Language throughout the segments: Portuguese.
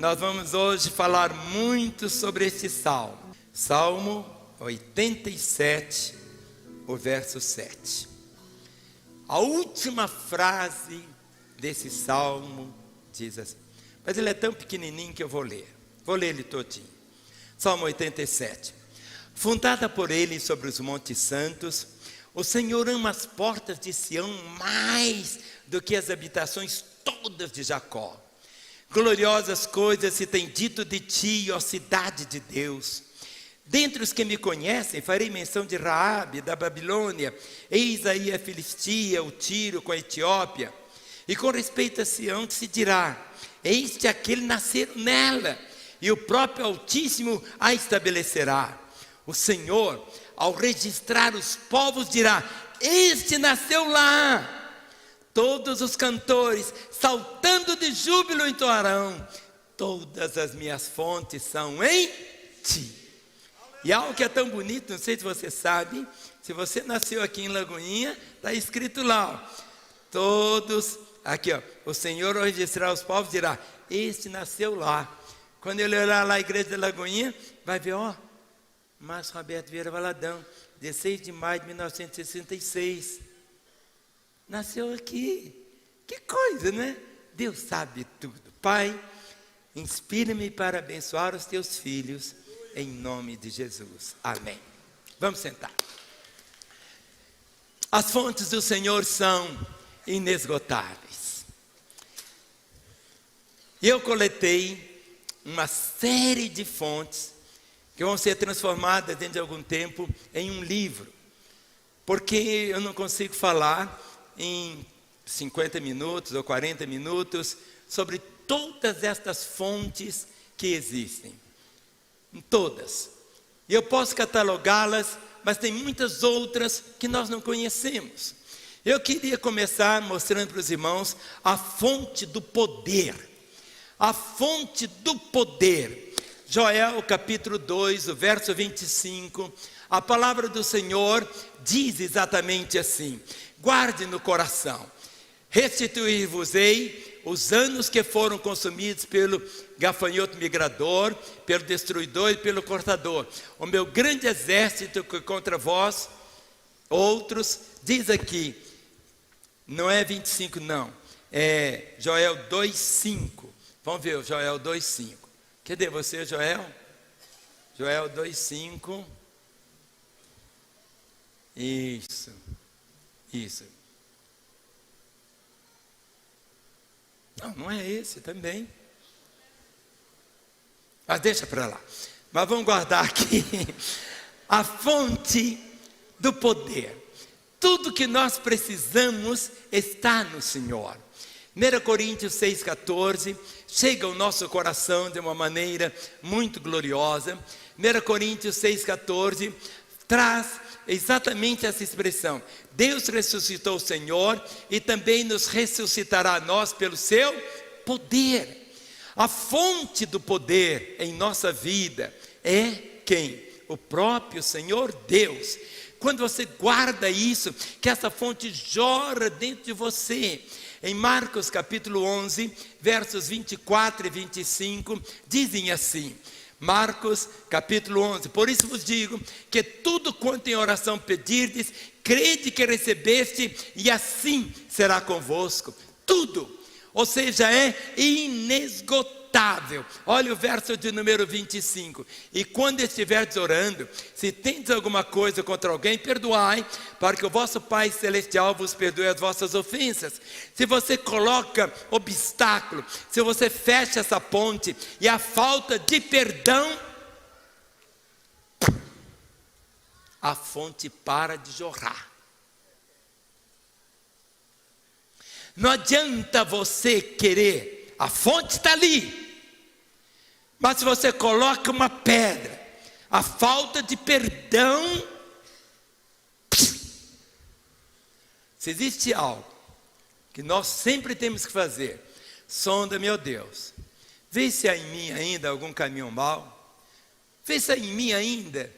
Nós vamos hoje falar muito sobre este salmo. Salmo 87, o verso 7. A última frase desse salmo diz assim, mas ele é tão pequenininho que eu vou ler. Vou ler ele todinho. Salmo 87. Fundada por ele sobre os montes santos, o Senhor ama as portas de Sião mais do que as habitações todas de Jacó. Gloriosas coisas se tem dito de ti, ó cidade de Deus. Dentre os que me conhecem, farei menção de Raabe, da Babilônia. Eis aí a Filistia, o Tiro com a Etiópia. E com respeito a Sião se dirá, eis que aquele nasceram nela, e o próprio Altíssimo a estabelecerá. O Senhor, ao registrar os povos, dirá, este nasceu lá. Todos os cantores, saltando de júbilo, entoarão, todas as minhas fontes são em ti. E algo que é tão bonito, não sei se você sabe, se você nasceu aqui em Lagoinha, está escrito lá, ó, todos, aqui ó, o Senhor ao registrar os povos dirá, este nasceu lá. Quando ele olhar lá a igreja de Lagoinha, vai ver, ó, Márcio Roberto Vieira Valadão, 16 de maio de 1966. Nasceu aqui. Que coisa, né? Deus sabe tudo. Pai, inspira-me para abençoar os teus filhos, em nome de Jesus. Amém. Vamos sentar. As fontes do Senhor são inesgotáveis. Eu coletei uma série de fontes que vão ser transformadas dentro de algum tempo em um livro. Porque eu não consigo falar em 50 minutos ou 40 minutos sobre todas estas fontes que existem. Todas. E eu posso catalogá-las, mas tem muitas outras que nós não conhecemos. Eu queria começar mostrando para os irmãos a fonte do poder. A fonte do poder. Joel capítulo 2, o verso 25. A palavra do Senhor diz exatamente assim. Guarde no coração, restituir-vos-ei os anos que foram consumidos pelo gafanhoto migrador, pelo destruidor e pelo cortador. O meu grande exército que contra vós, outros, diz aqui, não é 25 não, é Joel 2,5. Vamos ver o Joel 2,5. Cadê você, Joel? Joel 2,5. Isso. Não é esse também. Mas deixa para lá. Mas vamos guardar aqui a fonte do poder. Tudo que nós precisamos está no Senhor. 1 Coríntios 6,14 chega ao nosso coração de uma maneira muito gloriosa. 1 Coríntios 6,14 traz exatamente essa expressão. Deus ressuscitou o Senhor e também nos ressuscitará a nós pelo seu poder. A fonte do poder em nossa vida é quem? O próprio Senhor Deus. Quando você guarda isso, que essa fonte jorra dentro de você. Em Marcos capítulo 11, versos 24 e 25, dizem assim. Marcos capítulo 11, por isso vos digo que tudo quanto em oração pedirdes, crede que recebeste e assim será convosco, tudo, ou seja, é inesgotável. Olha o verso de número 25, e quando estiverdes orando, se tendes alguma coisa contra alguém, perdoai, para que o vosso Pai Celestial vos perdoe as vossas ofensas. Se você coloca obstáculo, se você fecha essa ponte, e a falta de perdão, a fonte para de jorrar. Não adianta você querer, a fonte está ali, mas se você coloca uma pedra, a falta de perdão, se existe algo que nós sempre temos que fazer, sonda, meu Deus, vê se há em mim ainda algum caminho mau, vê se há em mim ainda,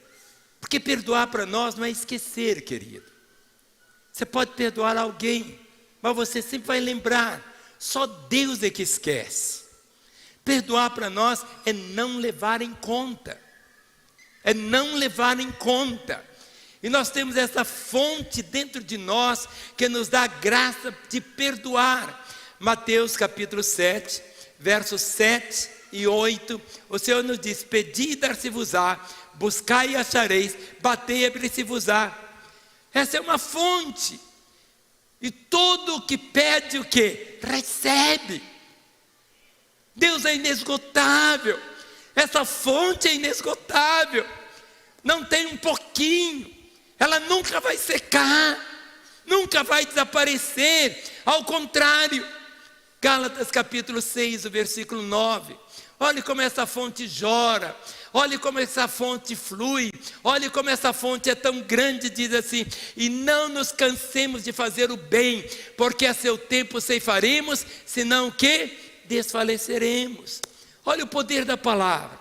porque perdoar para nós não é esquecer, querido. Você pode perdoar alguém, mas você sempre vai lembrar, só Deus é que esquece. Perdoar para nós é não levar em conta. É não levar em conta. E nós temos essa fonte dentro de nós que nos dá a graça de perdoar. Mateus capítulo 7, versos 7 e 8. O Senhor nos diz: pedi e dar-se-vos-á, buscai e achareis, batei e abrir-se-vos-á. Essa é uma fonte. E todo o que pede o quê? Recebe. Deus é inesgotável. Essa fonte é inesgotável. Não tem um pouquinho. Ela nunca vai secar. Nunca vai desaparecer. Ao contrário. Gálatas capítulo 6, o versículo 9. Olhe como essa fonte jorra. Olhe como essa fonte flui. Olhe como essa fonte é tão grande, diz assim: e não nos cansemos de fazer o bem, porque a seu tempo ceifaremos, senão o quê? Desfaleceremos. Olha o poder da palavra.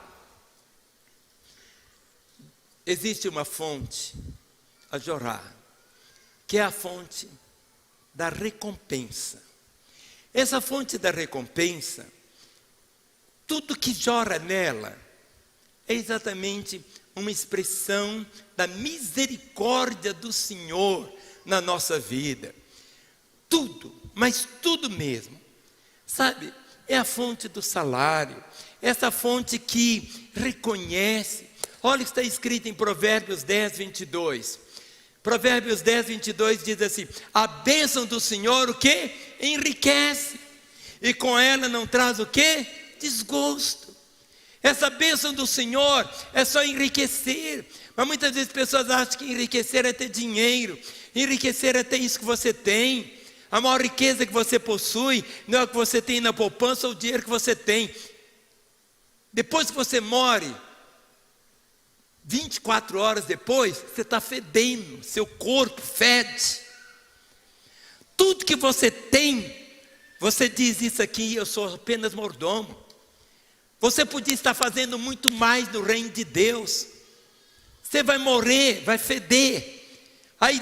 Existe uma fonte a jorrar, que é a fonte da recompensa. Essa fonte da recompensa, tudo que jorra nela, é exatamente uma expressão da misericórdia do Senhor na nossa vida. Tudo, mas tudo mesmo. Sabe, é a fonte do salário, essa fonte que reconhece. Olha o que está escrito em Provérbios 10, 22. Provérbios 10, 22 diz assim: a bênção do Senhor o quê? Enriquece, e com ela não traz o quê? Desgosto. Essa bênção do Senhor é só enriquecer. Mas muitas vezes as pessoas acham que enriquecer é ter dinheiro. Enriquecer é ter isso que você tem. A maior riqueza que você possui não é o que você tem na poupança ou o dinheiro que você tem. Depois que você morre, 24 horas depois, você está fedendo, seu corpo fede. Tudo que você tem, você diz: isso aqui eu sou apenas mordomo. Você podia estar fazendo muito mais no reino de Deus. Você vai morrer, vai feder. Aí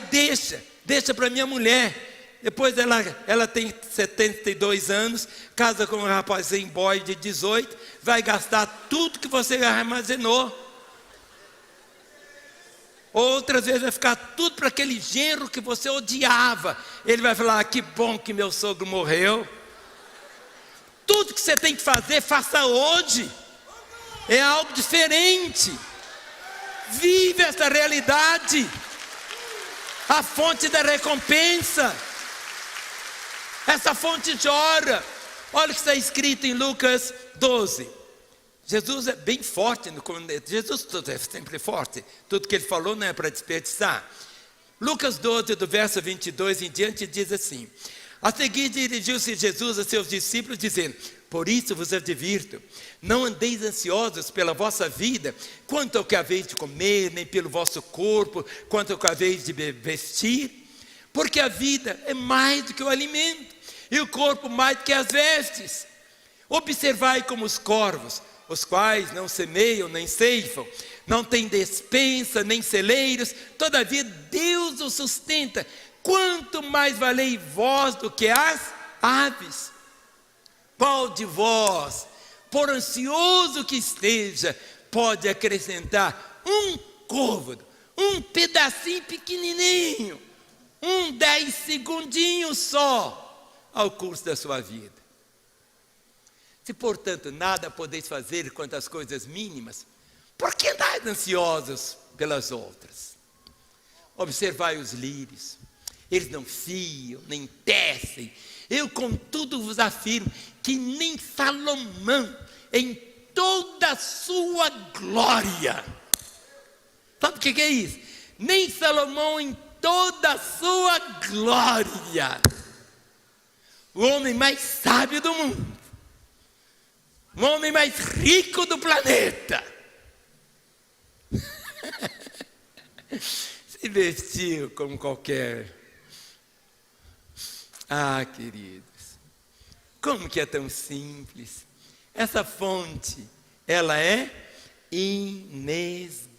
deixa para minha mulher. Depois ela tem 72 anos, casa com um rapazinho boy de 18, vai gastar tudo que você armazenou. Outras vezes vai ficar tudo para aquele genro que você odiava. Ele vai falar: que bom que meu sogro morreu. Tudo que você tem que fazer, faça hoje. É algo diferente. Vive essa realidade. A fonte da recompensa. Essa fonte jorra. Olha o que está escrito em Lucas 12. Jesus é bem forte. Jesus é sempre forte. Tudo que ele falou não é para desperdiçar. Lucas 12, do verso 22 em diante, diz assim: a seguir dirigiu-se Jesus a seus discípulos, dizendo: por isso vos advirto, não andeis ansiosos pela vossa vida, quanto ao que haveis de comer, nem pelo vosso corpo, quanto ao que haveis de vestir. Porque a vida é mais do que o alimento, e o corpo mais do que as vestes. Observai como os corvos, os quais não semeiam nem ceifam, não têm despensa nem celeiros, todavia Deus os sustenta. Quanto mais valei vós do que as aves? Qual de vós, por ansioso que esteja, pode acrescentar um côvado, um pedacinho pequenininho, 10 segundinhos só, ao curso da sua vida? Se, portanto, nada podeis fazer quanto às coisas mínimas, por que andais ansiosos pelas outras? Observai os lírios. Eles não fiam, nem tecem. Eu, contudo, vos afirmo que nem Salomão, em toda a sua glória. Sabe o que é isso? Nem Salomão, em toda a sua glória. O homem mais sábio do mundo. O homem mais rico do planeta. Se vestiu como qualquer. Ah, queridos, como que é tão simples. Essa fonte, ela é inesgotável.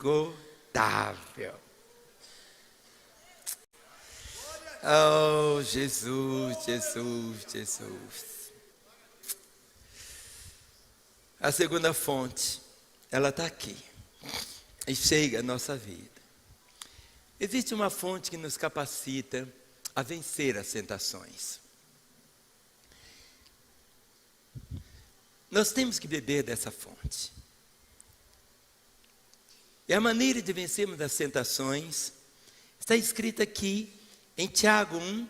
Oh, Jesus, Jesus, Jesus. A segunda fonte, ela está aqui. E chega à nossa vida. Existe uma fonte que nos capacita a vencer as tentações. Nós temos que beber dessa fonte. E a maneira de vencermos as tentações está escrita aqui em Tiago 1,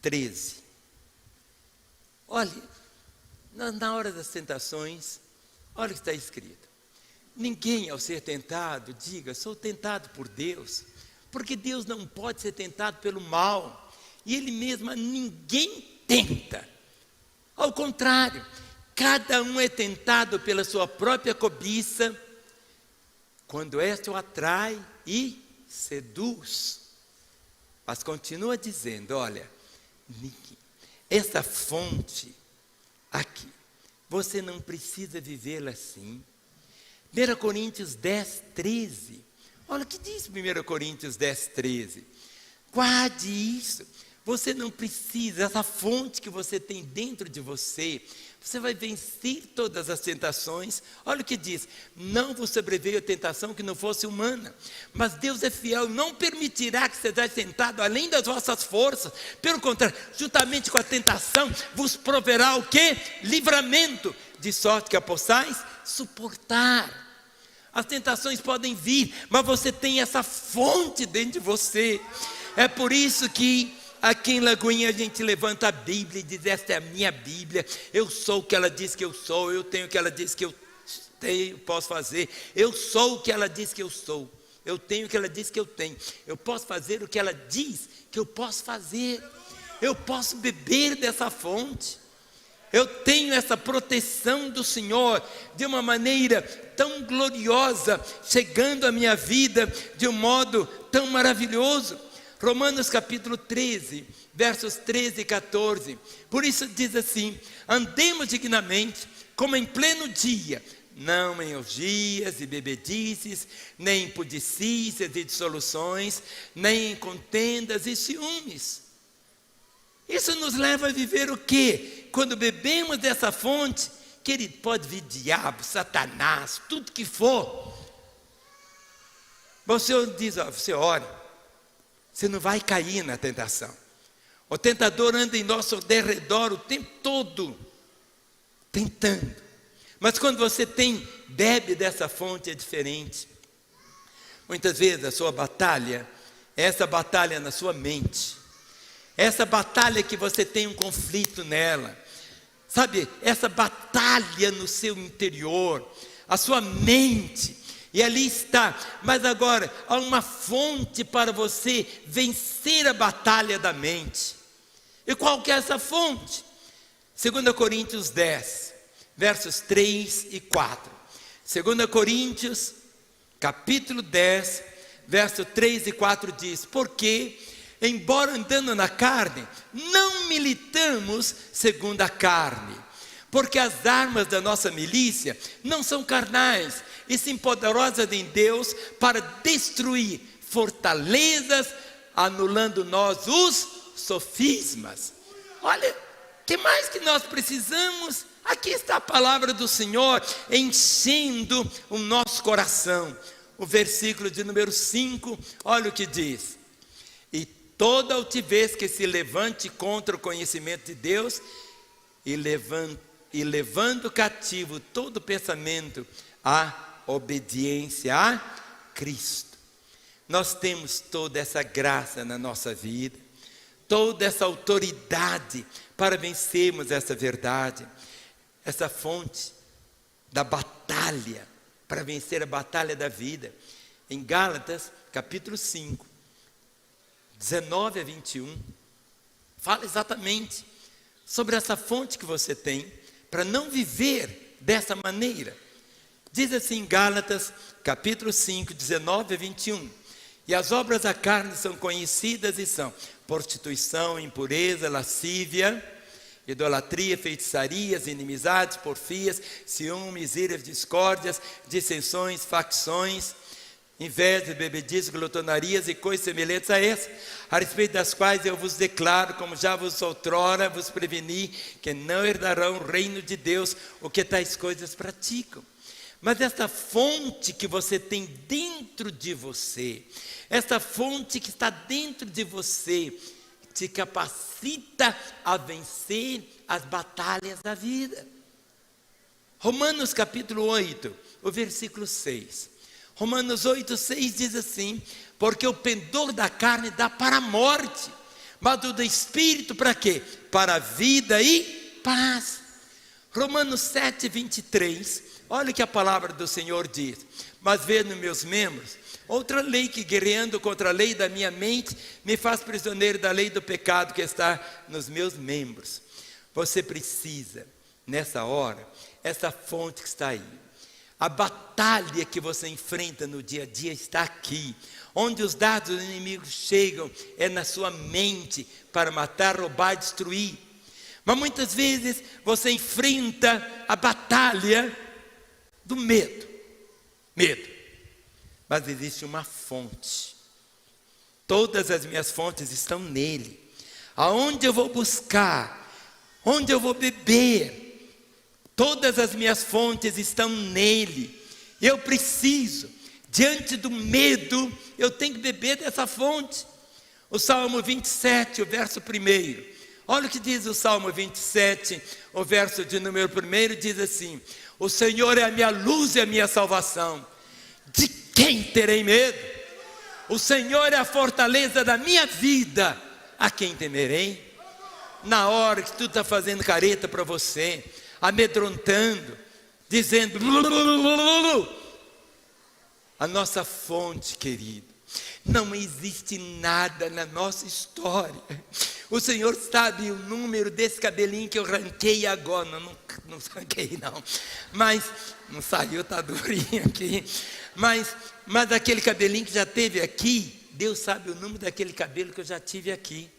13. Olha, na hora das tentações, olha o que está escrito. Ninguém ao ser tentado diga, sou tentado por Deus, porque Deus não pode ser tentado pelo mal, e Ele mesmo a ninguém tenta. Ao contrário, cada um é tentado pela sua própria cobiça, quando esta o atrai e seduz. Mas continua dizendo, olha, essa fonte aqui, você não precisa vivê-la assim. 1 Coríntios 10, 13. Olha o que diz 1 Coríntios 10, 13. Guarde isso. Você não precisa, essa fonte que você tem dentro de você, você vai vencer todas as tentações. Olha o que diz, não vos sobreveio a tentação que não fosse humana, mas Deus é fiel, não permitirá que sejais tentado além das vossas forças, pelo contrário, juntamente com a tentação, vos proverá o quê? Livramento, de sorte que a possais suportar. As tentações podem vir, mas você tem essa fonte dentro de você. É por isso que aqui em Lagoinha a gente levanta a Bíblia e diz, esta é a minha Bíblia, eu sou o que ela diz que eu sou, eu tenho o que ela diz que eu tenho, posso fazer, eu sou o que ela diz que eu sou, eu tenho o que ela diz que eu tenho, eu posso fazer o que ela diz que eu posso fazer, eu posso beber dessa fonte, eu tenho essa proteção do Senhor de uma maneira tão gloriosa, chegando à minha vida de um modo tão maravilhoso. Romanos capítulo 13, versos 13 e 14. Por isso diz assim, andemos dignamente, como em pleno dia, não em orgias e bebedices, nem em pudicícias e dissoluções, nem em contendas e ciúmes. Isso nos leva a viver o quê? Quando bebemos dessa fonte, querido, pode vir diabo, Satanás, tudo que for. Você diz, você ore, você não vai cair na tentação. O tentador anda em nosso derredor o tempo todo, tentando. Mas quando você bebe dessa fonte é diferente. Muitas vezes a sua batalha, é essa batalha na sua mente. Essa batalha que você tem um conflito nela. Sabe, essa batalha no seu interior, a sua mente. E ali está, mas agora há uma fonte para você vencer a batalha da mente. E qual que é essa fonte? 2 Coríntios 10, versos 3 e 4. 2 Coríntios, capítulo 10, verso 3 e 4 diz, porque, embora andando na carne, não militamos segundo a carne, porque as armas da nossa milícia não são carnais, e sim poderosas em Deus para destruir fortalezas, anulando nós os sofismas. Olha, o que mais que nós precisamos? Aqui está a palavra do Senhor enchendo o nosso coração. O versículo de número 5, olha o que diz. E toda altivez que se levante contra o conhecimento de Deus, e levando cativo todo pensamento à obediência a Cristo. Nós temos toda essa graça na nossa vida, toda essa autoridade para vencermos essa verdade, essa fonte da batalha, para vencer a batalha da vida. Em Gálatas, capítulo 5, 19 a 21, fala exatamente sobre essa fonte que você tem, para não viver dessa maneira. Diz assim, Gálatas, capítulo 5, 19 a 21. E as obras da carne são conhecidas e são prostituição, impureza, lascívia, idolatria, feitiçarias, inimizades, porfias, ciúmes, iras, discórdias, dissensões, facções, inveja, bebedice, glutonarias e coisas semelhantes a essas, a respeito das quais eu vos declaro, como já vos outrora vos preveni, que não herdarão o reino de Deus o que tais coisas praticam. Mas essa fonte que você tem dentro de você, essa fonte que está dentro de você, te capacita a vencer as batalhas da vida. Romanos capítulo 8, o versículo 6. Romanos 8, 6 diz assim: porque o pendor da carne dá para a morte, mas o do Espírito para quê? Para a vida e paz. Romanos 7, 23, olha o que a palavra do Senhor diz: mas vê nos meus membros outra lei que, guerreando contra a lei da minha mente, me faz prisioneiro da lei do pecado que está nos meus membros. Você precisa, nessa hora, essa fonte que está aí. A batalha que você enfrenta no dia a dia está aqui. Onde os dardos do inimigo chegam é na sua mente para matar, roubar, destruir. Mas muitas vezes você enfrenta a batalha do medo. Medo. Mas existe uma fonte. Todas as minhas fontes estão nele. Aonde eu vou buscar? Onde eu vou beber? Todas as minhas fontes estão nele. Eu preciso, diante do medo, eu tenho que beber dessa fonte. O Salmo 27, o verso 1. Olha o que diz o Salmo 27, o verso de número 1, diz assim: o Senhor é a minha luz e a minha salvação. De quem terei medo? O Senhor é a fortaleza da minha vida. A quem temerei? Na hora que tu está fazendo careta para você, amedrontando, dizendo a nossa fonte, querido, não existe nada na nossa história. O Senhor sabe o número desse cabelinho que eu ranquei agora. Não ranquei não, mas não saiu, está durinho aqui. Mas aquele cabelinho que já teve aqui, Deus sabe o número daquele cabelo que eu já tive aqui.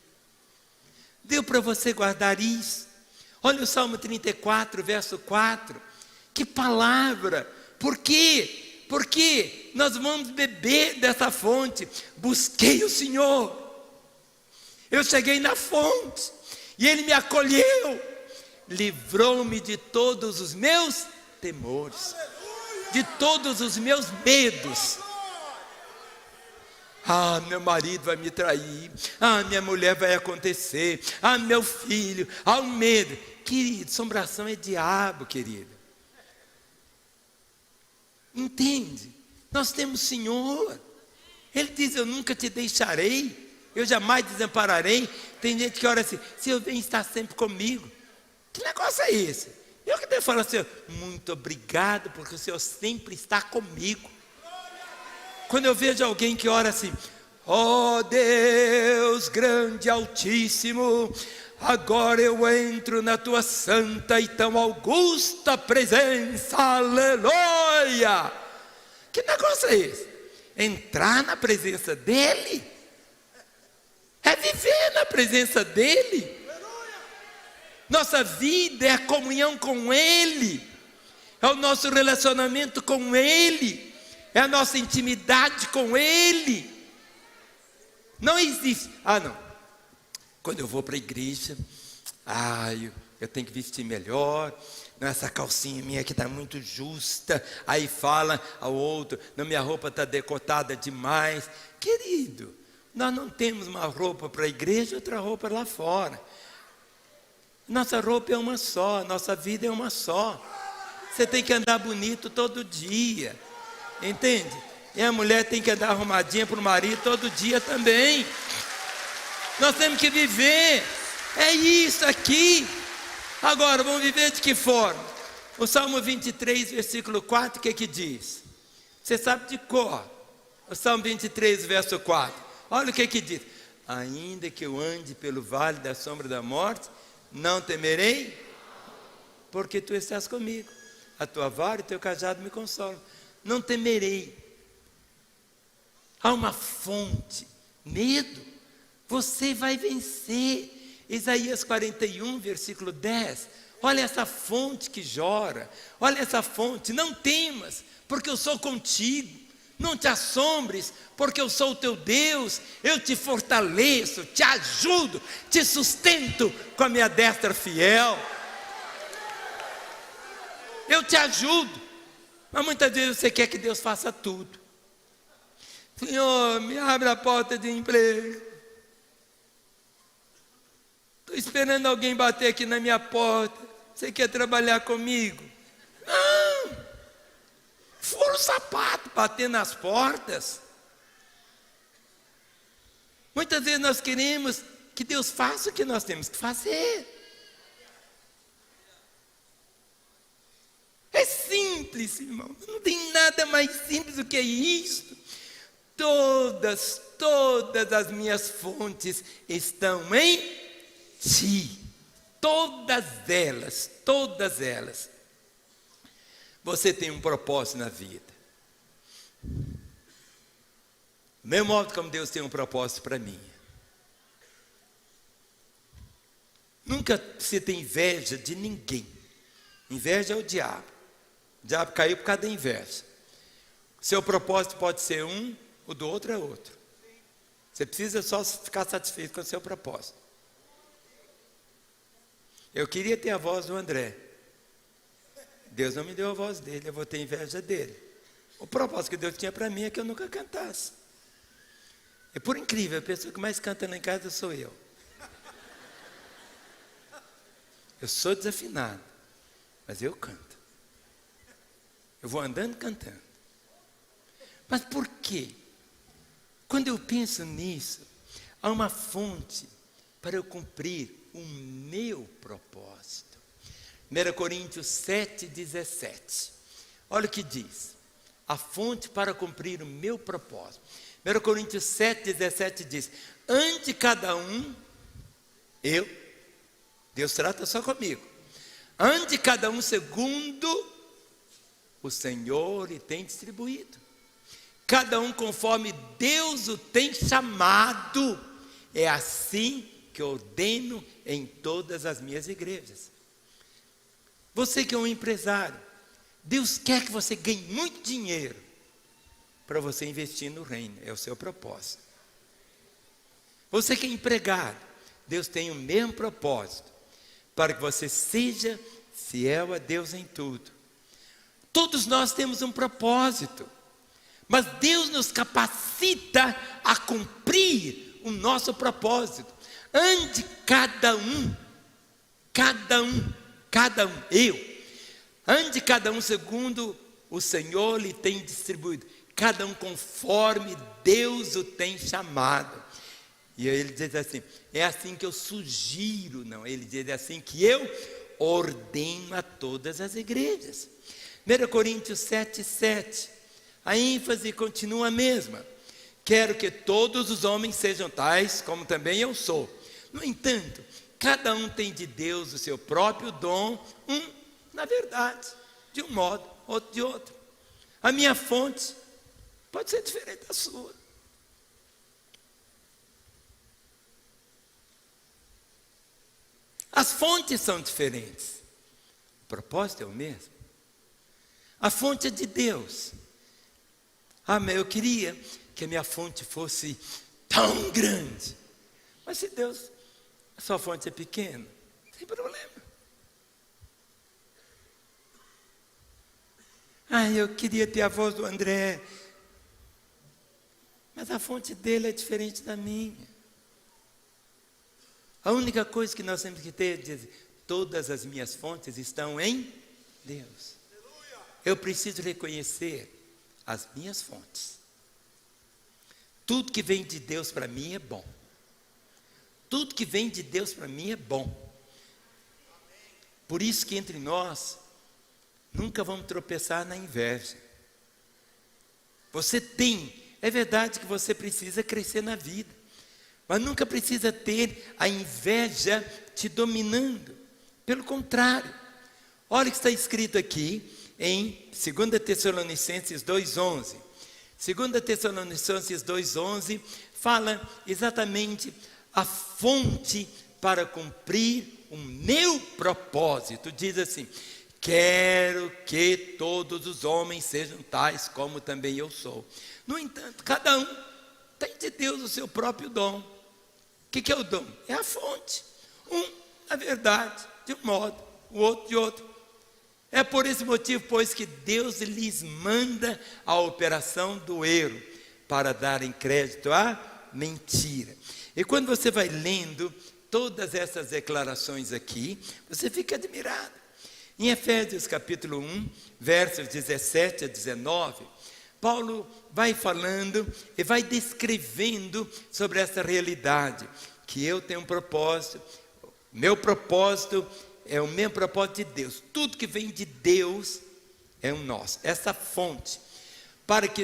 Deu para você guardar isso? Olha o Salmo 34, verso 4. Que palavra! Por quê? Porque nós vamos beber dessa fonte. Busquei o Senhor. Eu cheguei na fonte e Ele me acolheu. Livrou-me de todos os meus temores, de todos os meus medos. Ah, meu marido vai me trair. Ah, minha mulher vai acontecer. Ah, meu filho. Ah, o medo. Querido, assombração é diabo, querido. Entende? Nós temos Senhor. Ele diz: eu nunca te deixarei, eu jamais desampararei. Tem gente que ora assim: Senhor, vem estar sempre comigo. Que negócio é esse? Eu que devo falar assim: muito obrigado, porque o Senhor sempre está comigo. Quando eu vejo alguém que ora assim: ó Deus grande e altíssimo, agora eu entro na tua santa e tão augusta presença, aleluia. Que negócio é esse? Entrar na presença dEle? É viver na presença dEle. Nossa vida é a comunhão com Ele, é o nosso relacionamento com Ele, é a nossa intimidade com Ele. Não existe, não, quando eu vou para a igreja, eu tenho que vestir melhor, não, essa calcinha minha aqui está muito justa. Aí fala ao outro: não, minha roupa está decotada demais. Querido, nós não temos uma roupa para a igreja e outra roupa lá fora. Nossa roupa é uma só, nossa vida é uma só. Você tem que andar bonito todo dia, entende? E a mulher tem que andar arrumadinha para o marido todo dia também. Nós temos que viver, é isso aqui. Agora, vamos viver de que forma? O Salmo 23, versículo 4, o que diz? Você sabe de cor. O Salmo 23, verso 4. Olha o que diz: ainda que eu ande pelo vale da sombra da morte, não temerei, porque tu estás comigo. A tua vara e teu cajado me consolam. Não temerei. Há uma fonte, medo. Você vai vencer. Isaías 41, versículo 10. Olha essa fonte que jorra. Olha essa fonte. Não temas, porque eu sou contigo. Não te assombres, porque eu sou o teu Deus, eu te fortaleço, te ajudo, te sustento com a minha destra fiel. Eu te ajudo. Mas muitas vezes você quer que Deus faça tudo. Senhor, me abre a porta de emprego. Estou esperando alguém bater aqui na minha porta. Você quer trabalhar comigo? Não. Fura o sapato, bater nas portas. Muitas vezes nós queremos que Deus faça o que nós temos que fazer. É simples, irmão. Não tem nada mais simples do que isso. Todas as minhas fontes estão em ti. Todas elas. Você tem um propósito na vida. Do mesmo modo como Deus tem um propósito para mim. Nunca você tem inveja de ninguém. Inveja é o diabo. O diabo caiu por causa da inveja. Seu propósito pode ser um, o do outro é outro. Você precisa só ficar satisfeito com o seu propósito. Eu queria ter a voz do André. Deus não me deu a voz dele, eu vou ter inveja dele. O propósito que Deus tinha para mim é que eu nunca cantasse. É por incrível, a pessoa que mais canta lá em casa sou eu. Eu sou desafinado, mas eu canto. Eu vou andando cantando. Mas por quê? Quando eu penso nisso, há uma fonte para eu cumprir o meu propósito. 1 Coríntios 7,17. Olha o que diz. A fonte para cumprir o meu propósito. 1 Coríntios 7,17 diz: ante cada um, Deus trata só comigo. Ante cada um segundo o Senhor lhe tem distribuído. Cada um conforme Deus o tem chamado. É assim que eu ordeno em todas as minhas igrejas. Você que é um empresário, Deus quer que você ganhe muito dinheiro para você investir no reino, é o seu propósito. Você que é empregado, Deus tem o mesmo propósito, para que você seja fiel a Deus em tudo. Todos nós temos um propósito, mas Deus nos capacita a cumprir o nosso propósito. Ande cada um, ande cada um segundo o Senhor lhe tem distribuído, cada um conforme Deus o tem chamado. E aí ele diz assim, é assim que eu sugiro, não, ele diz assim que eu ordeno a todas as igrejas. 1 Coríntios 7,7, a ênfase continua a mesma. Quero que todos os homens sejam tais, como também eu sou. No entanto, cada um tem de Deus o seu próprio dom, na verdade, de um modo, outro de outro. A minha fonte pode ser diferente da sua. As fontes são diferentes. O propósito é o mesmo. A fonte é de Deus. Mas eu queria que a minha fonte fosse tão grande. Mas se Deus, a sua fonte é pequena, não tem problema. Eu queria ter a voz do André. Mas a fonte dele é diferente da minha. A única coisa que nós temos que ter é dizer, todas as minhas fontes estão em Deus. Eu preciso reconhecer as minhas fontes. Tudo que vem de Deus para mim é bom. Tudo que vem de Deus para mim é bom. Por isso que entre nós, nunca vamos tropeçar na inveja. É verdade que você precisa crescer na vida, mas nunca precisa ter a inveja te dominando. Pelo contrário, olha o que está escrito aqui em 2 Tessalonicenses 2,11. 2 Tessalonicenses 2,11 fala exatamente a fonte para cumprir o meu propósito. Diz assim, quero que todos os homens sejam tais como também eu sou. No entanto, cada um tem de Deus o seu próprio dom. O que é o dom? É a fonte. Um, a verdade, de um modo, o outro de outro. É por esse motivo, pois, que Deus lhes manda a operação do erro, para darem crédito à mentira. E quando você vai lendo todas essas declarações aqui, você fica admirado. Em Efésios capítulo 1, versos 17 a 19, Paulo vai falando e vai descrevendo sobre essa realidade, que eu tenho um propósito, meu propósito é o mesmo propósito de Deus. Tudo que vem de Deus é o nosso, essa fonte. Para que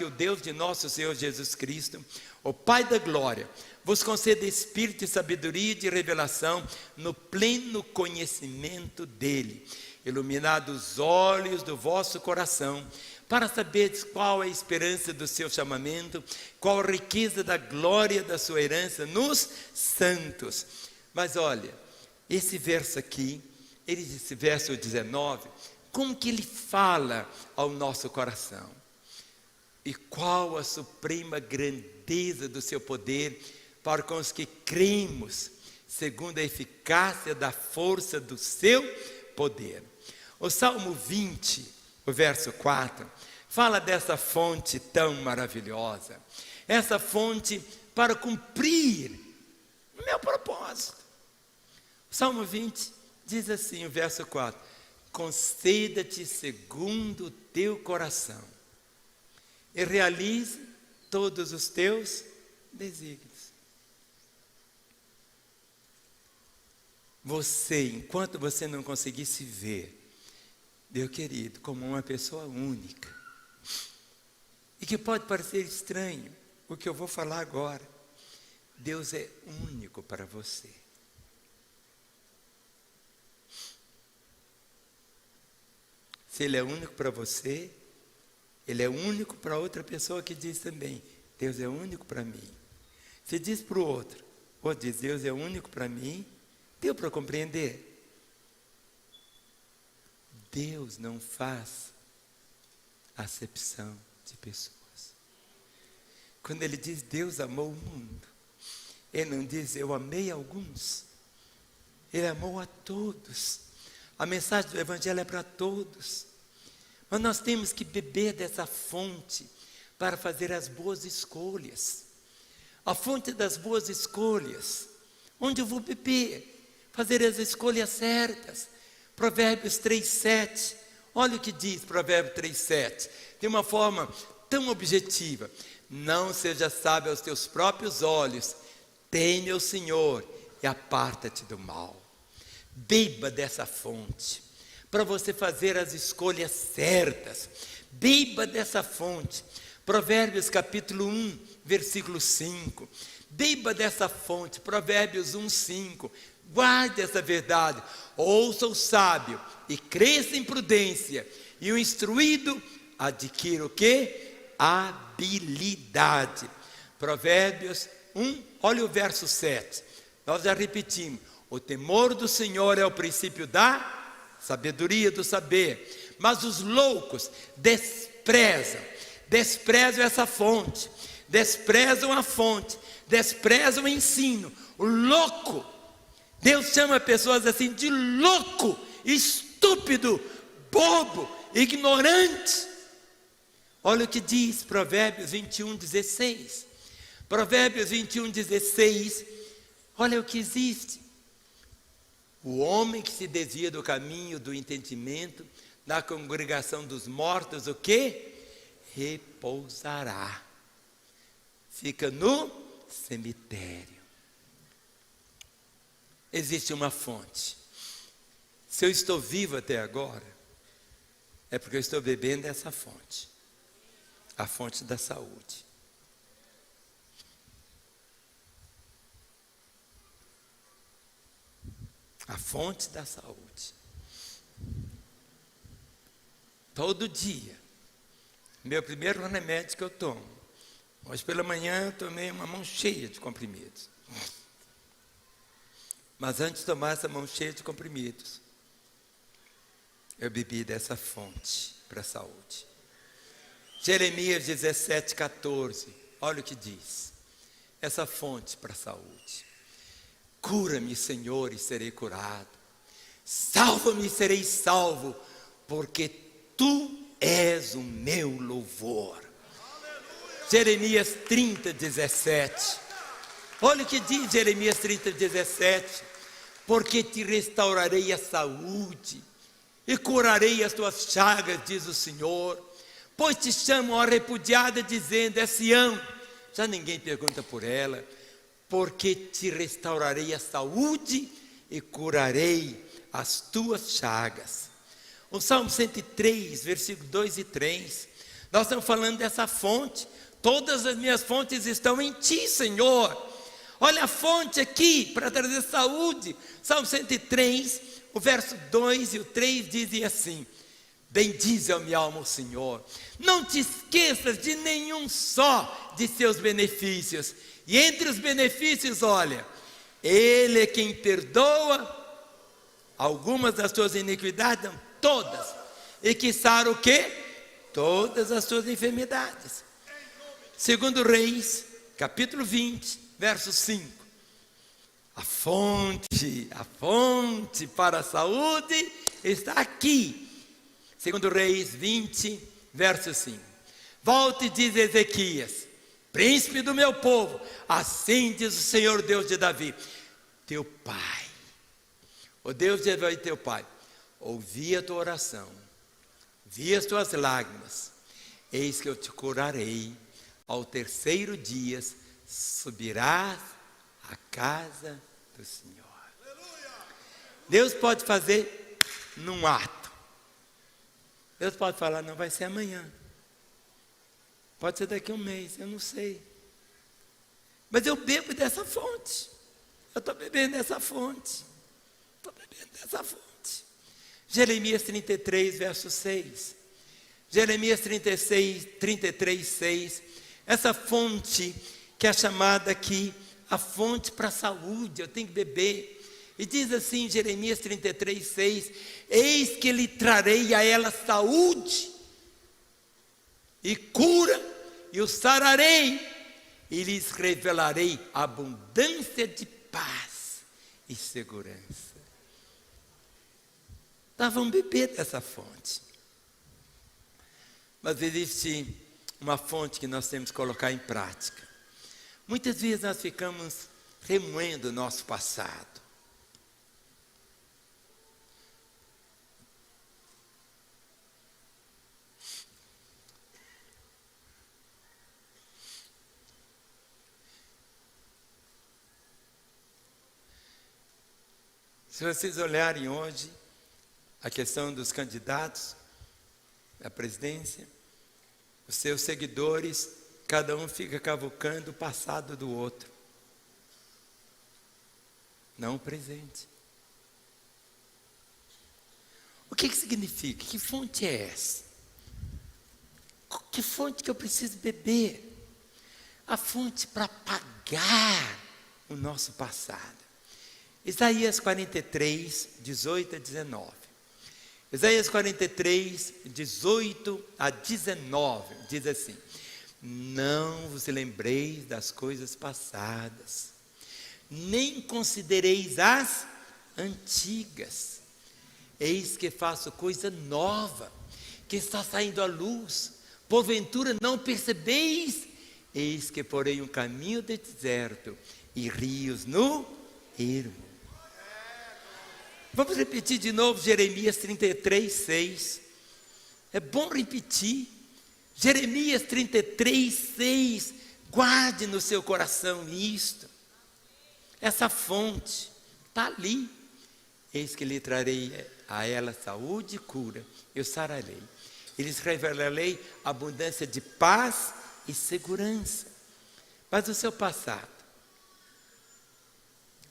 o Deus de nosso Senhor Jesus Cristo, o Pai da glória, vos conceda espírito de sabedoria e de revelação no pleno conhecimento dele, iluminados os olhos do vosso coração, para saberes qual é a esperança do seu chamamento, qual a riqueza da glória da sua herança nos santos. Mas olha, esse verso aqui, esse verso 19, como que ele fala ao nosso coração? E qual a suprema grandeza do seu poder para com os que cremos, segundo a eficácia da força do seu poder. O Salmo 20, o verso 4, fala dessa fonte tão maravilhosa, essa fonte para cumprir o meu propósito. O Salmo 20 diz assim, o verso 4, conceda-te segundo o teu coração e realize todos os teus desígnios. Você, enquanto você não conseguir se ver, meu querido, como uma pessoa única, e que pode parecer estranho o que eu vou falar agora, Deus é único para você. Se Ele é único para você, Ele é único para outra pessoa que diz também, Deus é único para mim. Se diz para o outro, ou diz, Deus é único para mim, deu para compreender? Deus não faz acepção de pessoas. Quando Ele diz, Deus amou o mundo, Ele não diz, eu amei alguns. Ele amou a todos. A mensagem do Evangelho é para todos. Mas nós temos que beber dessa fonte para fazer as boas escolhas. A fonte das boas escolhas. Onde eu vou beber? Fazer as escolhas certas. Provérbios 3,7. Olha o que diz Provérbios 3,7. De uma forma tão objetiva. Não seja sábio aos teus próprios olhos. Teme o Senhor e aparta-te do mal. Beba dessa fonte, para você fazer as escolhas certas. Beba dessa fonte. Provérbios capítulo 1, versículo 5. Beba dessa fonte. Provérbios 1, 5. Guarde essa verdade. Ouça o sábio e cresça em prudência. E o instruído adquira o quê? Habilidade. Provérbios 1, olha o verso 7. Nós já repetimos. O temor do Senhor é o princípio da sabedoria, do saber. Mas os loucos desprezam essa fonte, desprezam a fonte, desprezam o ensino. O louco, Deus chama pessoas assim de louco, estúpido, bobo, ignorante. Olha o que diz Provérbios 21, 16. Provérbios 21, 16. Olha o que existe. O homem que se desvia do caminho do entendimento, na congregação dos mortos, o quê? Repousará. Fica no cemitério. Existe uma fonte. Se eu estou vivo até agora, é porque eu estou bebendo dessa fonte. A fonte da saúde. A fonte da saúde. Todo dia. Meu primeiro remédio que eu tomo. Hoje pela manhã eu tomei uma mão cheia de comprimidos. Mas antes de tomar essa mão cheia de comprimidos, eu bebi dessa fonte para a saúde. Jeremias 17:14, olha o que diz. Essa fonte para a saúde. Cura-me, Senhor, e serei curado. Salva-me e serei salvo, porque Tu és o meu louvor. Jeremias 30:17. Olha o que diz Jeremias 30:17. Porque te restaurarei a saúde e curarei as tuas chagas, diz o Senhor. Pois te chamam a repudiada, dizendo: é Sião. Já ninguém pergunta por ela. Porque te restaurarei a saúde e curarei as tuas chagas. O Salmo 103, versículos 2 e 3. Nós estamos falando dessa fonte. Todas as minhas fontes estão em Ti, Senhor. Olha a fonte aqui para trazer saúde. Salmo 103, o verso 2 e o 3 dizem assim: bendize a minha alma o Senhor, não te esqueças de nenhum só de seus benefícios. E entre os benefícios, olha, Ele é quem perdoa algumas das suas iniquidades, não, todas, e que sara o quê? Todas as suas enfermidades. Segundo Reis, capítulo 20, verso 5. A fonte para a saúde está aqui. Segundo Reis 20, verso 5. Volte e diz Ezequias: príncipe do meu povo, assim diz o Senhor Deus de Davi, teu pai, o Deus de Davi, teu pai, ouvi a tua oração, vi as tuas lágrimas, eis que eu te curarei. Ao terceiro dia subirás à casa do Senhor. Aleluia! Deus pode fazer num ato. Deus pode falar: não, vai ser amanhã. Pode ser daqui a um mês, eu não sei. Mas eu bebo dessa fonte. Eu estou bebendo dessa fonte. Estou bebendo dessa fonte. Jeremias 33, verso 6. Jeremias 33, 6. Essa fonte que é chamada aqui a fonte para a saúde, eu tenho que beber. E diz assim, Jeremias 33, 6: eis que lhe trarei a ela saúde e cura, e o sararei, e lhes revelarei abundância de paz e segurança. Nós vamos beber dessa fonte. Mas existe uma fonte que nós temos que colocar em prática. Muitas vezes nós ficamos remoendo o nosso passado. Se vocês olharem hoje a questão dos candidatos à presidência, os seus seguidores, cada um fica cavucando o passado do outro, não o presente. O que significa? Que fonte é essa? Que fonte que eu preciso beber? A fonte para apagar o nosso passado. Isaías 43, 18 a 19. Isaías 43, 18 a 19, diz assim: não vos lembreis das coisas passadas, nem considereis as antigas. Eis que faço coisa nova, que está saindo à luz, porventura não percebeis? Eis que porei um caminho de deserto e rios no ermo. Vamos repetir de novo Jeremias 33, 6. É bom repetir. Jeremias 33, 6. Guarde no seu coração isto. Essa fonte está ali. Eis que lhe trarei a ela saúde e cura. Eu sararei. E lhes revelarei abundância de paz e segurança. Mas o seu passado.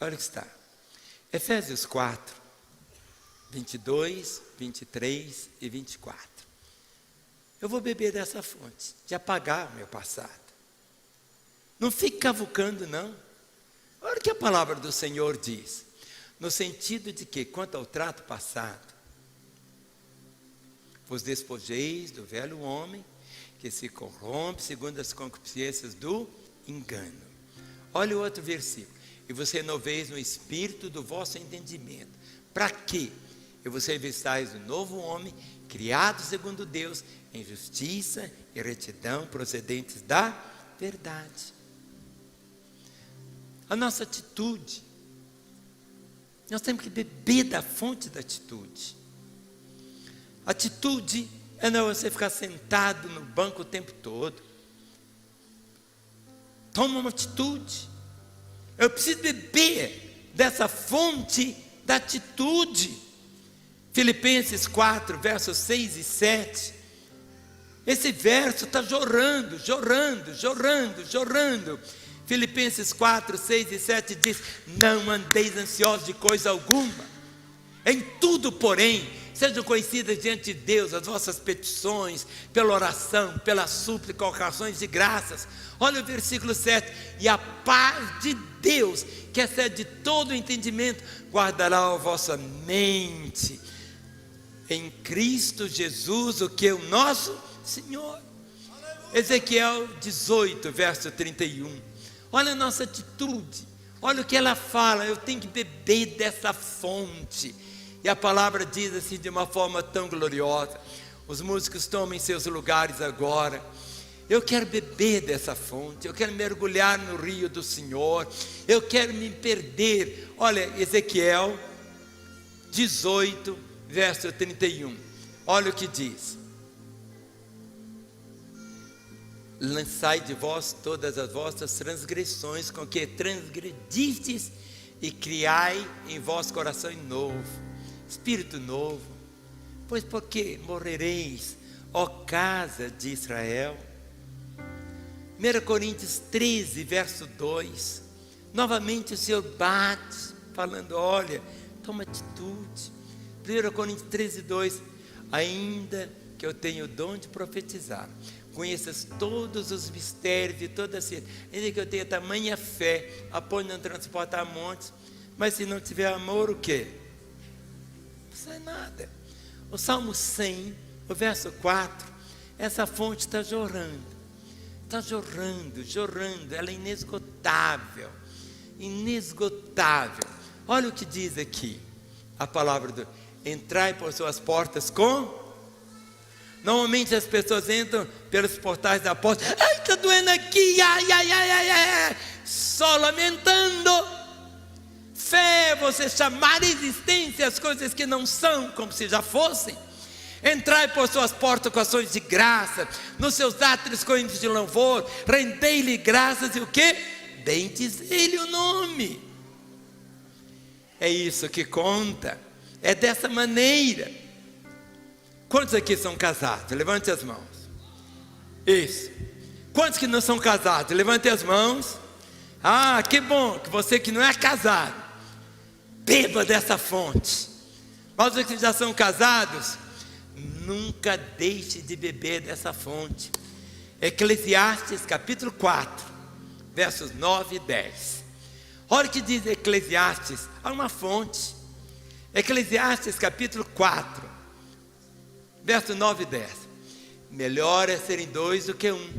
Olha o que está. Efésios 4. 22, 23 e 24. Eu vou beber dessa fonte, de apagar o meu passado. Não fique cavucando, não. Olha o que a palavra do Senhor diz. No sentido de que, quanto ao trato passado, vos despojeis do velho homem, que se corrompe segundo as concupiscências do engano. Olha o outro versículo. E vos renoveis no espírito do vosso entendimento. Para quê? E vos revestais do novo homem, criado segundo Deus, em justiça e retidão, procedentes da verdade. A nossa atitude, nós temos que beber da fonte da atitude. Atitude é não você ficar sentado no banco o tempo todo. Toma uma atitude. Eu preciso beber dessa fonte da atitude. Filipenses 4, versos 6 e 7. Esse verso está jorrando. Filipenses 4, 6 e 7 diz: não andeis ansiosos de coisa alguma. Em tudo, porém, sejam conhecidas diante de Deus as vossas petições, pela oração, pela súplica, ocasiões de graças. Olha o versículo 7. E a paz de Deus, que excede todo o entendimento, guardará a vossa mente em Cristo Jesus, o que é o nosso Senhor. Ezequiel 18, verso 31. Olha a nossa atitude, olha o que ela fala. Eu tenho que beber dessa fonte. E a palavra diz assim de uma forma tão gloriosa. Os músicos tomem seus lugares agora. Eu quero beber dessa fonte, eu quero mergulhar no rio do Senhor, eu quero me perder. Olha, Ezequiel 18, verso 31. Olha o que diz: lançai de vós todas as vossas transgressões, com que transgredistes, e criai em vós coração novo, espírito novo. Pois porque morrereis, ó casa de Israel? 1 Coríntios 13, verso 2. Novamente o Senhor bate, falando: olha, toma atitude. 1 Coríntios 13, 2. Ainda que eu tenha o dom de profetizar, conheças todos os mistérios e toda a ciência, ainda que eu tenha tamanha fé, a ponto de não transportar montes, mas se não tiver amor, o quê? Não sai nada. O Salmo 100, o verso 4, essa fonte está jorrando. Está jorrando, ela é inesgotável. Olha o que diz aqui a palavra do: entrai por suas portas com... Normalmente as pessoas entram pelos portais da porta: ai, está doendo aqui, ai, só lamentando. Fé é você chamar à existência as coisas que não são como se já fossem. Entrai por suas portas com ações de graça, nos seus átrios com hinos de louvor, rendei-lhe graças e o quê? Bendizei-lhe o nome. É isso que conta, é dessa maneira. Quantos aqui são casados? Levante as mãos. Isso. Quantos que não são casados? Levante as mãos. Ah, que bom, que você que não é casado, beba dessa fonte. Mas os que já são casados, nunca deixe de beber dessa fonte. Eclesiastes capítulo 4, versos 9 e 10. Olha o que diz Eclesiastes, há uma fonte. Eclesiastes capítulo 4, verso 9 e 10. Melhor é serem dois do que um,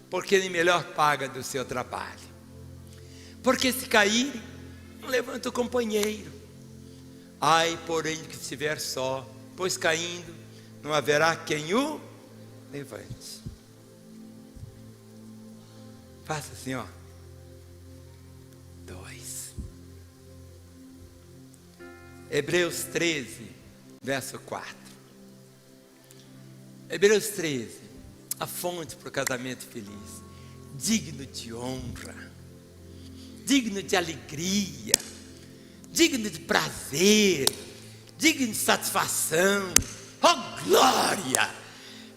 porque nem melhor paga do seu trabalho. Porque se cair, não levanta o companheiro. Ai, porém, que estiver só, pois caindo, não haverá quem o levante. Faça assim, ó. 2. Hebreus 13, verso 4. Hebreus 13, a fonte para o casamento feliz. Digno de honra, digno de alegria, digno de prazer, digno de satisfação. Oh glória!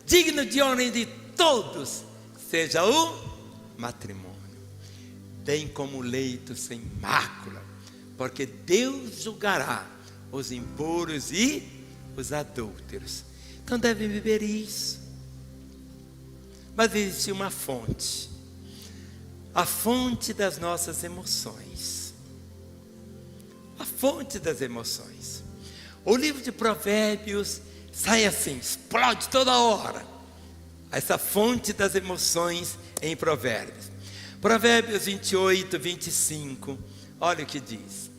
Digno de honra de todos seja o matrimônio, bem como o leito sem mácula, porque Deus julgará os impuros e os adúlteros. Então devem beber isso. Mas existe uma fonte, a fonte das nossas emoções, a fonte das emoções. O livro de Provérbios sai assim, explode toda hora. Essa fonte das emoções em Provérbios. Provérbios 28, 25. Olha o que diz.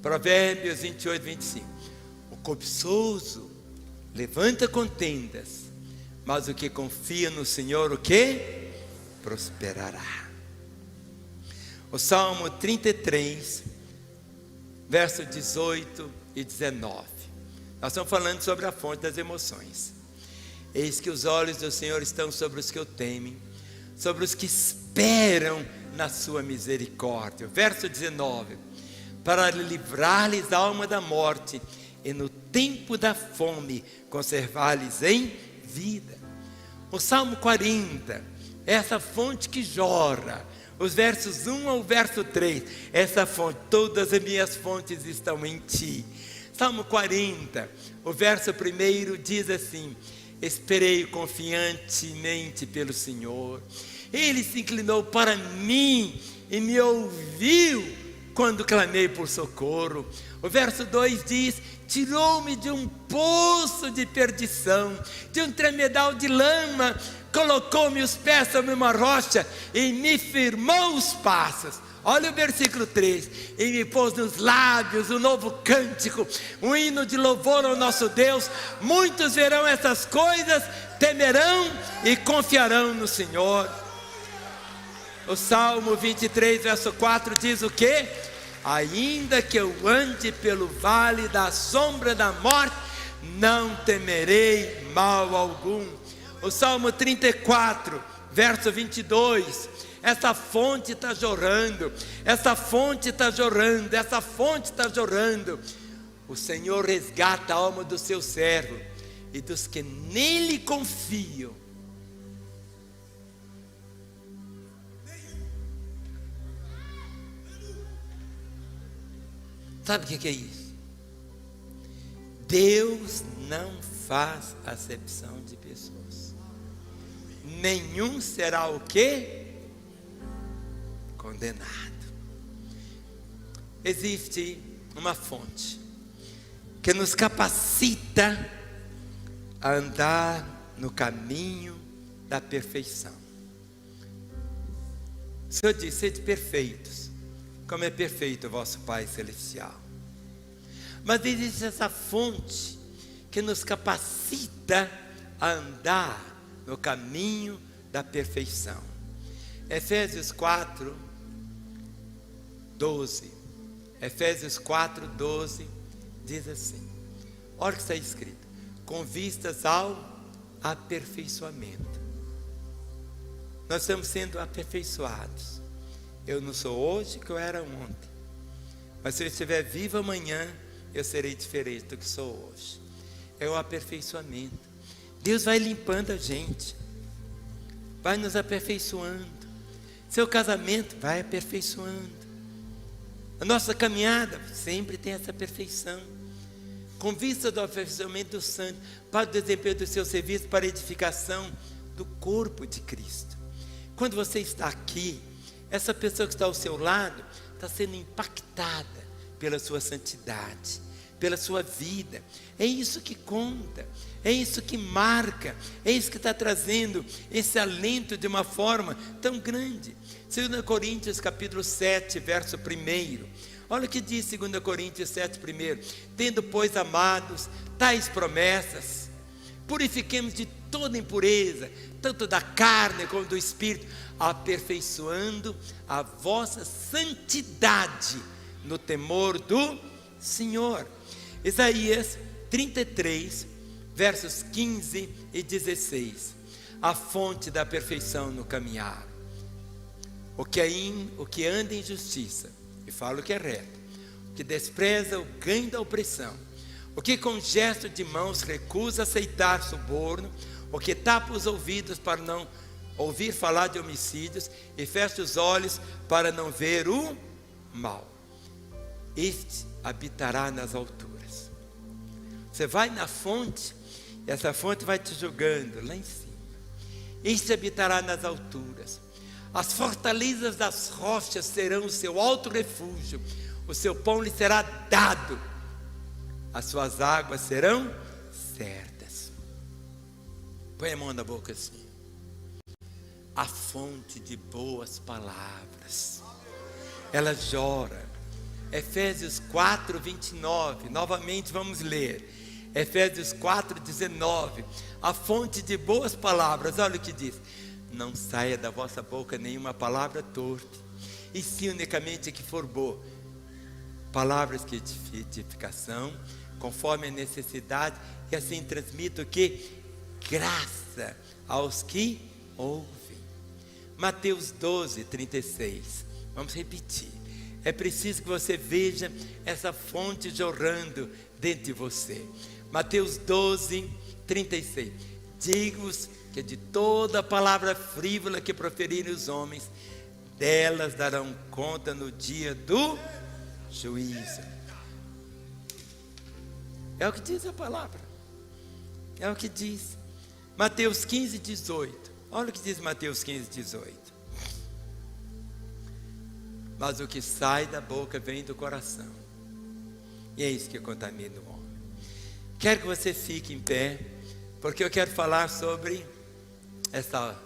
Provérbios 28, 25. O cobiçoso levanta contendas, mas o que confia no Senhor, o que? Prosperará. O Salmo 33, verso 18 e 19. Nós estamos falando sobre a fonte das emoções. Eis que os olhos do Senhor estão sobre os que o temem, sobre os que esperam na sua misericórdia. Verso 19. Para livrar-lhes a alma da morte, e no tempo da fome conservar-lhes em vida. O Salmo 40, essa fonte que jorra, os versos 1 ao verso 3, essa fonte, todas as minhas fontes estão em ti. Salmo 40, o verso 1 diz assim: esperei confiantemente pelo Senhor, Ele se inclinou para mim e me ouviu quando clamei por socorro. O verso 2 diz: tirou-me de um poço de perdição, de um tremedal de lama, colocou-me os pés sobre uma rocha e me firmou os passos. Olha o versículo 3: e me pôs nos lábios um novo cântico, um hino de louvor ao nosso Deus. Muitos verão essas coisas, temerão e confiarão no Senhor. O Salmo 23, verso 4 diz o quê? Ainda que eu ande pelo vale da sombra da morte, não temerei mal algum. O Salmo 34, verso 22, essa fonte está jorrando, essa fonte está jorrando, essa fonte está jorrando. O Senhor resgata a alma do seu servo e dos que nele confiam. Sabe o que é isso? Deus não faz acepção de pessoas. Nenhum será o quê? Condenado. Existe uma fonte que nos capacita a andar no caminho da perfeição. O Senhor diz: sede perfeitos, como é perfeito o vosso Pai Celestial. Mas existe essa fonte que nos capacita a andar no caminho da perfeição. Efésios 4, 12. Efésios 4, 12 diz assim: olha o que está escrito: com vistas ao aperfeiçoamento. Nós estamos sendo aperfeiçoados. Eu não sou hoje o que eu era ontem, mas se eu estiver vivo amanhã, eu serei diferente do que sou hoje. É o aperfeiçoamento. Deus vai limpando a gente, vai nos aperfeiçoando. Seu casamento vai aperfeiçoando. A nossa caminhada sempre tem essa perfeição, com vista do aperfeiçoamento do santo, para o desempenho do seu serviço, para a edificação do corpo de Cristo. Quando você está aqui, essa pessoa que está ao seu lado está sendo impactada pela sua santidade, pela sua vida. É isso que conta, é isso que marca, é isso que está trazendo esse alento de uma forma tão grande. 2 Coríntios capítulo 7, verso 1. Olha o que diz 2 Coríntios 7, 1. Tendo, pois, amados, tais promessas, purifiquemos de toda impureza, tanto da carne como do espírito, aperfeiçoando a vossa santidade no temor do Senhor. Isaías 33, versos 15 e 16. A fonte da perfeição no caminhar. O que anda em justiça, e fala o que é reto, o que despreza o ganho da opressão, o que com gesto de mãos recusa aceitar suborno, o que tapa os ouvidos para não ouvir falar de homicídios e fecha os olhos para não ver o mal. Este habitará nas alturas. Você vai na fonte, e essa fonte vai te jogando lá em cima. Este habitará nas alturas. As fortalezas das rochas serão o seu alto refúgio. O seu pão lhe será dado. As suas águas serão certas. Põe a mão na boca assim. A fonte de boas palavras. Ela chora. Efésios 4, 29. Novamente vamos ler. Efésios 4, 19. A fonte de boas palavras. Olha o que diz. Não saia da vossa boca nenhuma palavra torpe, e sim unicamente que for boa. Palavras que edificação, conforme a necessidade, e assim transmita o que? Graça aos que ouvem. Mateus 12, 36. Vamos repetir. É preciso que você veja essa fonte jorrando dentro de você. Mateus 12, 36. Digo-vos que de toda palavra frívola que proferirem os homens, delas darão conta no dia do juízo. É o que diz a palavra. É o que diz. Mateus 15, 18. Olha o que diz Mateus 15, 18. Mas o que sai da boca vem do coração, e é isso que contamina o homem. Quero que você fique em pé, porque eu quero falar sobre essa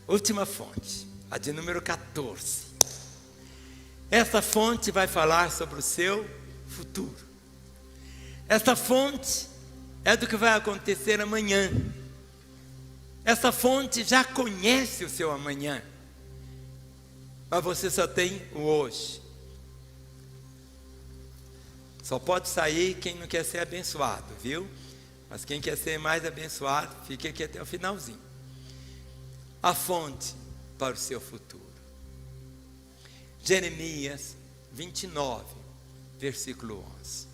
última fonte, a de número 14. Essa fonte vai falar sobre o seu futuro. Essa fonte é do que vai acontecer amanhã. Essa fonte já conhece o seu amanhã, mas você só tem o hoje. Só pode sair quem não quer ser abençoado, viu? Mas quem quer ser mais abençoado, fique aqui até o finalzinho. A fonte para o seu futuro. Jeremias 29, versículo 11.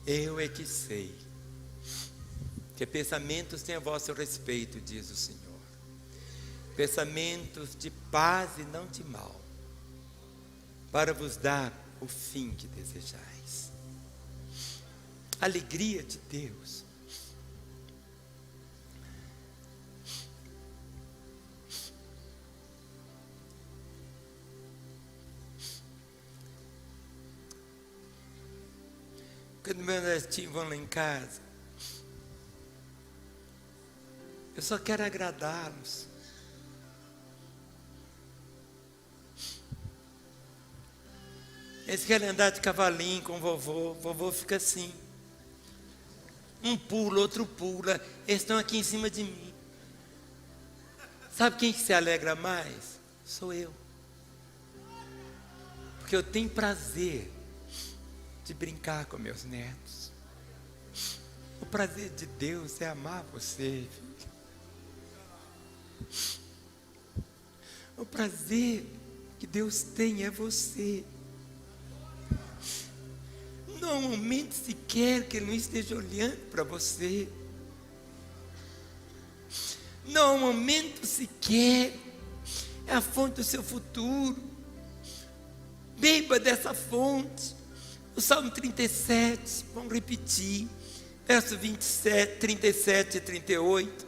Eu é que sei que pensamentos têm a vosso respeito, diz o Senhor. Pensamentos de paz e não de mal, para vos dar o fim que desejais. Alegria de Deus. Quando meus netinhos vão lá em casa, eu só quero agradá-los. Eles querem andar de cavalinho com o vovô. O vovô fica assim. Um pula, outro pula. Eles estão aqui em cima de mim. Sabe quem que se alegra mais? Sou eu. Porque eu tenho prazer de brincar com meus netos. O prazer de Deus é amar você, filho. O prazer que Deus tem é você. Não há um momento sequer que Ele não esteja olhando para você. Não há um momento sequer. É a fonte do seu futuro. Beba dessa fonte. O Salmo 37, vamos repetir. Verso 27, 37 e 38.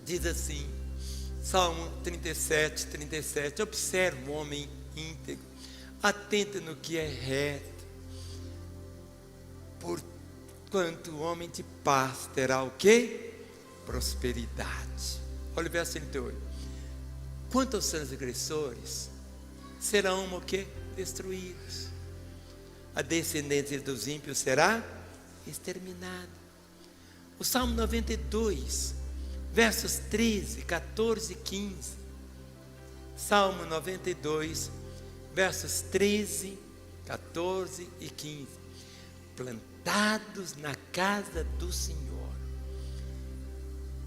Diz assim. Salmo 37, 37. Observe o homem íntegro. Atenta no que é reto. Porquanto o homem de paz terá o quê? Prosperidade. Olha o verso 38. Quanto aos transgressores, serão o quê? Destruídos. A descendência dos ímpios será exterminada. O Salmo 92, versos 13, 14 e 15. Salmo 92, versos 13, 14 e 15. Plantados na casa do Senhor.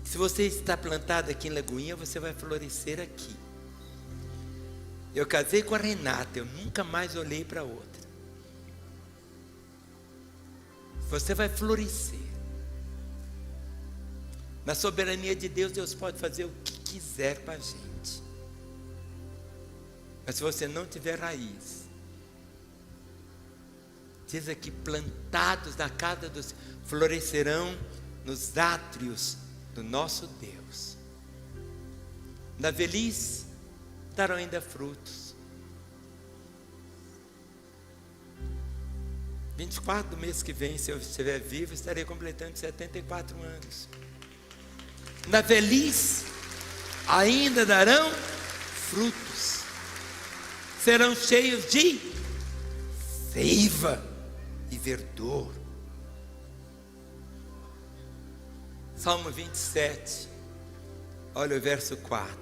Se você está plantado aqui em Lagoinha, você vai florescer aqui. Eu casei com a Renata, eu nunca mais olhei para outra. Você vai florescer. Na soberania de Deus, Deus pode fazer o que quiser com a gente. Mas se você não tiver raiz, diz aqui, plantados na casa dos, florescerão nos átrios do nosso Deus. Na velhice darão ainda frutos. 24 do mês que vem, se eu estiver vivo, estarei completando 74 anos. Na velhice, ainda darão frutos, serão cheios de seiva e verdor. Salmo 27, olha o verso 4.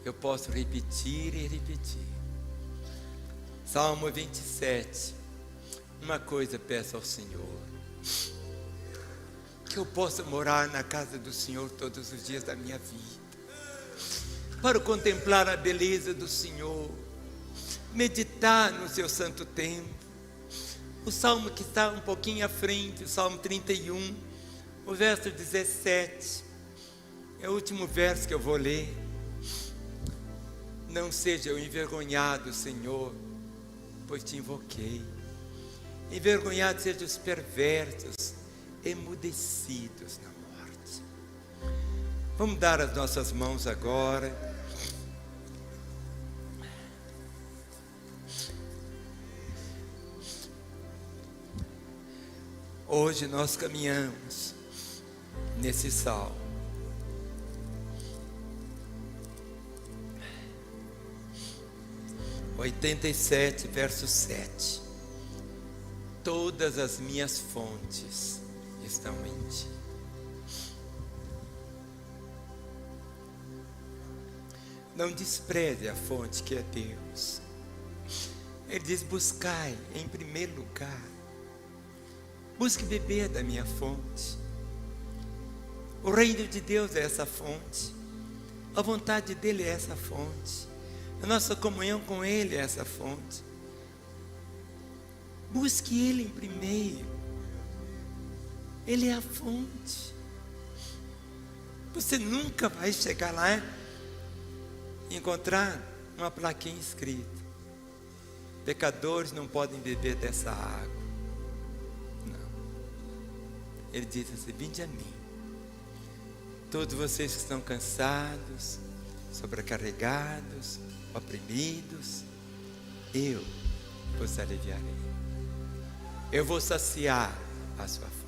Eu posso repetir e repetir. Salmo 27. Uma coisa peço ao Senhor: que eu possa morar na casa do Senhor todos os dias da minha vida, para contemplar a beleza do Senhor, meditar no seu santo templo. O salmo que está um pouquinho à frente, o Salmo 31, o verso 17, é o último verso que eu vou ler. Não seja eu envergonhado, Senhor, pois te invoquei. Envergonhados sejam os perversos, emudecidos na morte. Vamos dar as nossas mãos agora. Hoje nós caminhamos nesse salmo. O 87, verso 7. Todas as minhas fontes estão em ti. Não despreze a fonte que é Deus. Ele diz: buscai em primeiro lugar. Busque beber da minha fonte. O reino de Deus é essa fonte. A vontade dele é essa fonte. A nossa comunhão com ele é essa fonte. Busque ele em primeiro. Ele é a fonte. Você nunca vai chegar lá e encontrar uma plaquinha escrita: pecadores não podem beber dessa água. Não. Ele diz assim: vinde a mim, todos vocês que estão cansados, sobrecarregados, oprimidos, eu vos aliviarei. Eu vou saciar a sua fome.